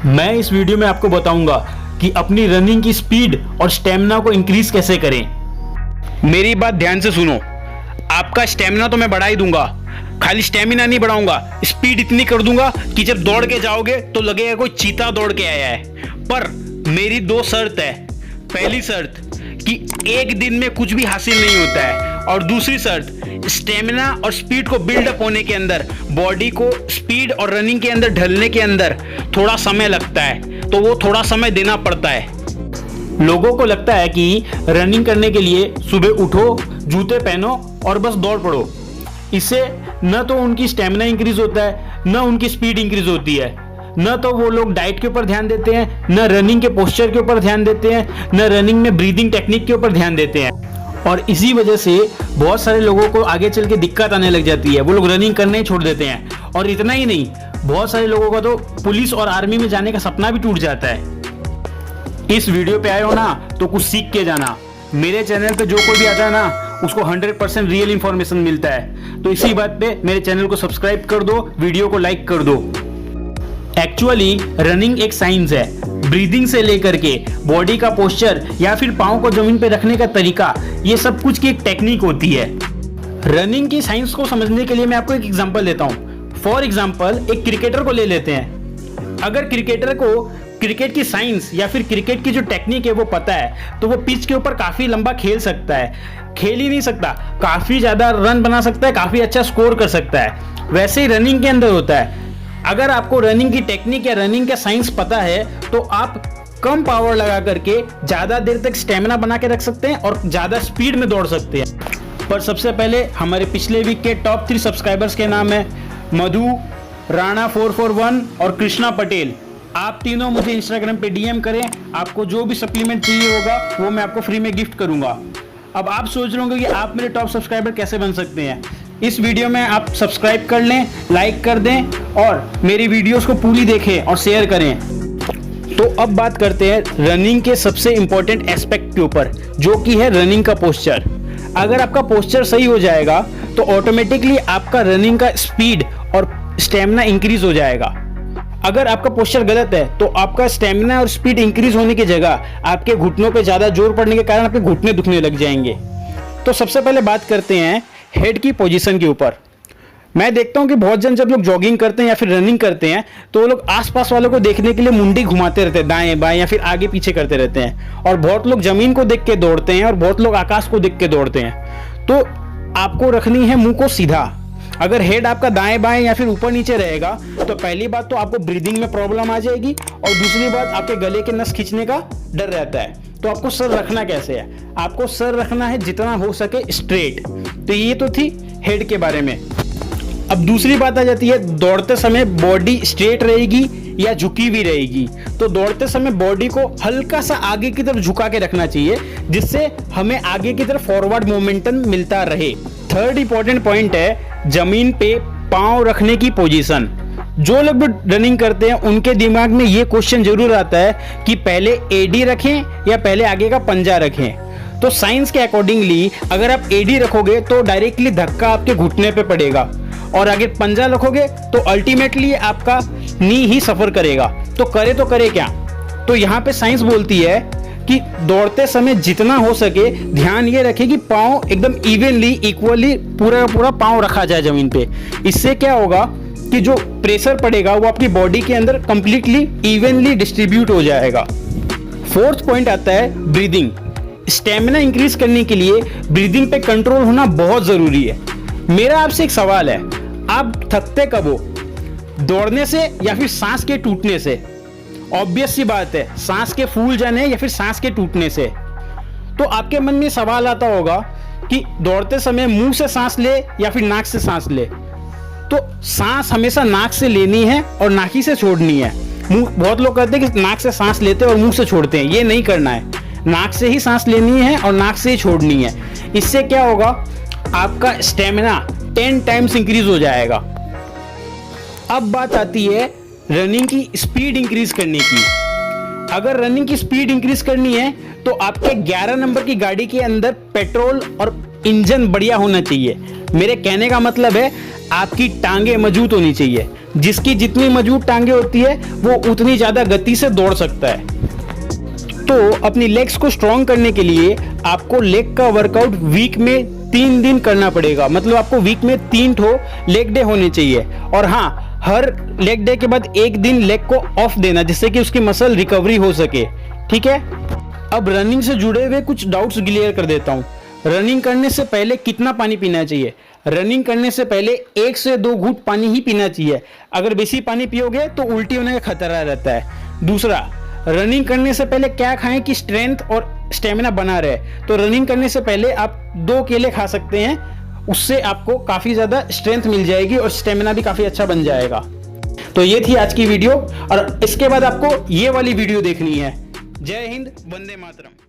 मैं इस वीडियो में आपको बताऊंगा कि अपनी रनिंग की स्पीड और स्टेमिना को इंक्रीज कैसे करें। मेरी बात ध्यान से सुनो। आपका स्टेमिना तो मैं बढ़ा ही दूंगा, खाली स्टेमिना नहीं बढ़ाऊंगा, स्पीड इतनी कर दूंगा कि जब दौड़ के जाओगे तो लगेगा कोई चीता दौड़ के आया है। पर मेरी दो शर्त है। पहली शर्त कि एक दिन में कुछ भी हासिल नहीं होता है, और दूसरी शर्त स्टेमिना और स्पीड को बिल्डअप होने के अंदर, बॉडी को स्पीड और रनिंग के अंदर ढलने के अंदर थोड़ा समय लगता है, तो वो थोड़ा समय देना पड़ता है। लोगों को लगता है कि रनिंग करने के लिए सुबह उठो, जूते पहनो और बस दौड़ पड़ो। इससे न तो उनकी स्टेमिना इंक्रीज होता है, न उनकी स्पीड इंक्रीज होती है। न तो वो लोग डाइट के ऊपर ध्यान देते हैं, न रनिंग के पोस्चर के ऊपर ध्यान देते हैं, न रनिंग में ब्रीदिंग टेक्निक के ऊपर ध्यान देते हैं। और इसी वजह से बहुत सारे लोगों को आगे चल के दिक्कत आने लग जाती है। वो लोग रनिंग करने ही छोड़ देते हैं। और इतना ही नहीं, बहुत सारे लोगों का तो पुलिस और आर्मी में जाने का सपना भी टूट जाता है। इस वीडियो पे आए हो ना तो कुछ सीख के जाना। मेरे चैनल पे जो कोई भी आता है ना, उसको 100% रियल इंफॉर्मेशन मिलता है। तो इसी बात पे मेरे चैनल को सब्सक्राइब कर दो, वीडियो को लाइक कर दो। एक्चुअली रनिंग एक साइंस है। ब्रीदिंग से लेकर के बॉडी का पोस्चर या फिर पाँव को जमीन पे रखने का तरीका, ये सब कुछ की एक टेक्निक होती है। रनिंग की साइंस को समझने के लिए मैं आपको एक एग्जांपल देता हूँ। फॉर एग्जांपल, एक क्रिकेटर को ले लेते हैं। अगर क्रिकेटर को क्रिकेट की साइंस या फिर क्रिकेट की जो टेक्निक है वो पता है, तो वो पिच के ऊपर काफी लंबा खेल सकता है। खेल ही नहीं सकता, काफी ज्यादा रन बना सकता है, काफी अच्छा स्कोर कर सकता है। वैसे ही रनिंग के अंदर होता है। अगर आपको रनिंग की टेक्निक या रनिंग का साइंस पता है, तो आप कम पावर लगा करके ज्यादा देर तक स्टेमिना बना के रख सकते हैं और ज्यादा स्पीड में दौड़ सकते हैं। पर सबसे पहले हमारे पिछले वीक के टॉप 3 सब्सक्राइबर्स के नाम है मधु, राणा 441 और कृष्णा पटेल। आप तीनों मुझे इंस्टाग्राम पे डीएम करें। आपको जो भी सप्लीमेंट चाहिए होगा वो मैं आपको फ्री में गिफ्ट करूंगा। अब आप सोच रहे होंगे कि आप मेरे टॉप सब्सक्राइबर कैसे बन सकते हैं। इस वीडियो में आप सब्सक्राइब कर लें, लाइक कर दें और मेरी वीडियोस को पूरी देखें और शेयर करें। तो अब बात करते हैं रनिंग के सबसे इंपॉर्टेंट एस्पेक्ट के ऊपर, जो कि है रनिंग का पोस्चर। अगर आपका पोस्चर सही हो जाएगा तो ऑटोमेटिकली आपका रनिंग का स्पीड और स्टेमिना इंक्रीज हो जाएगा। अगर आपका पोस्चर गलत है तो आपका स्टेमिना और स्पीड इंक्रीज होने की जगह आपके घुटनों पे ज्यादा जोर पड़ने के कारण आपके घुटने दुखने लग जाएंगे। तो सबसे पहले बात करते हैं हेड की पोजीशन के ऊपर। मैं देखता हूं कि बहुत जन जब लोग जॉगिंग करते हैं या फिर रनिंग करते हैं तो वो लोग आसपास वालों को देखने के लिए मुंडी घुमाते रहते हैं, दाएं बाएं या फिर आगे पीछे करते रहते हैं। और बहुत लोग जमीन को देख के दौड़ते हैं और बहुत लोग आकाश को देख के दौड़ते हैं। तो आपको रखनी है मुंह को सीधा। अगर हेड आपका दाएं बाएं या फिर ऊपर नीचे रहेगा तो पहली बात तो आपको ब्रीदिंग में प्रॉब्लम आ जाएगी, और दूसरी बात आपके गले के नस खींचने का डर रहता है। तो आपको सर रखना कैसे है? आपको सर रखना है जितना हो सके स्ट्रेट। तो ये तो थी हेड के बारे में। अब दूसरी बात आ जाती है, दौड़ते समय बॉडी स्ट्रेट रहेगी या झुकी हुई रहेगी। तो दौड़ते समय बॉडी को हल्का सा आगे की तरफ झुका के रखना चाहिए, जिससे हमें आगे की तरफ फॉरवर्ड मोमेंटम मिलता रहे। थर्ड इंपॉर्टेंट पॉइंट है जमीन पे पांव रखने की पोजीशन। जो लोग भी रनिंग करते हैं उनके दिमाग में ये क्वेश्चन जरूर आता है कि पहले एडी रखें या पहले आगे का पंजा रखें। तो साइंस के अकॉर्डिंगली अगर आप एडी रखोगे तो डायरेक्टली धक्का आपके घुटने पे पड़ेगा, और अगर पंजा रखोगे तो अल्टीमेटली आपका नी ही सफर करेगा। तो करे क्या? तो यहाँ पे साइंस बोलती है कि दौड़ते समय जितना हो सके ध्यान ये रखें कि पाँव एकदम इवनली, इक्वली पूरा पाँव रखा जाए जमीन पे। इससे क्या होगा कि जो प्रेशर पड़ेगा वो आपकी बॉडी के अंदर कंप्लीटली इवनली डिस्ट्रीब्यूट हो जाएगा। फोर्थ पॉइंट आता है ब्रीदिंग। स्टेमिना इंक्रीज करने के लिए ब्रीदिंग पे कंट्रोल होना बहुत जरूरी है। मेरा आपसे एक सवाल है, आप थकते कब हो? दौड़ने से या फिर सांस के टूटने से? ऑब्वियस सी बात है, सांस के फूल जाने या फिर सांस के टूटने से। तो आपके मन में सवाल आता होगा कि दौड़ते समय मुंह से सांस ले या फिर नाक से सांस ले। तो सांस हमेशा नाक से लेनी है और नाक ही से छोड़नी है। बहुत लोग कहते हैं कि नाक से सांस लेते हैं और मुंह से छोड़ते हैं। ये नहीं करना है, नाक से ही सांस लेनी है और नाक से ही छोड़नी है। इससे क्या होगा, आपका स्टेमिना 10 टाइम्स इंक्रीज हो जाएगा। अब बात आती है रनिंग की स्पीड इंक्रीज करने की। अगर रनिंग की स्पीड इंक्रीज करनी है तो आपके 11 नंबर की गाड़ी के अंदर पेट्रोल और इंजन बढ़िया होना चाहिए। मेरे कहने का मतलब है आपकी टांगे मजबूत होनी चाहिए। जिसकी जितनी मजबूत टांगे होती है वो उतनी ज़्यादा गति से दौड़ सकता है। तो अपनी लेग्स को स्ट्रॉन्ग करने के लिए आपको लेग का वर्कआउट वीक में 3 दिन करना पड़ेगा। मतलब आपको वीक में 3 ठो लेग डे होने चाहिए। और हाँ, हर लेग डे के बाद 1 दिन लेग को ऑफ देना, जिससे कि उसकी मसल रिकवरी हो सके। ठीक है, अब रनिंग से जुड़े हुए कुछ डाउट्स क्लियर कर देता हूँ। रनिंग करने से पहले कितना पानी पीना चाहिए? रनिंग करने से पहले 1 से 2 घूंट पानी ही पीना चाहिए। अगर बेसी पानी पियोगे तो उल्टी होने का खतरा रहता है। दूसरा, रनिंग करने से पहले क्या खाएं कि स्ट्रेंथ और स्टेमिना बना रहे? तो रनिंग करने से पहले आप 2 केले खा सकते हैं, उससे आपको काफ़ी ज़्यादा स्ट्रेंथ मिल जाएगी और स्टेमिना भी काफ़ी अच्छा बन जाएगा। तो ये थी आज की वीडियो, और इसके बाद आपको ये वाली वीडियो देखनी है। जय हिंद, वंदे मातरम।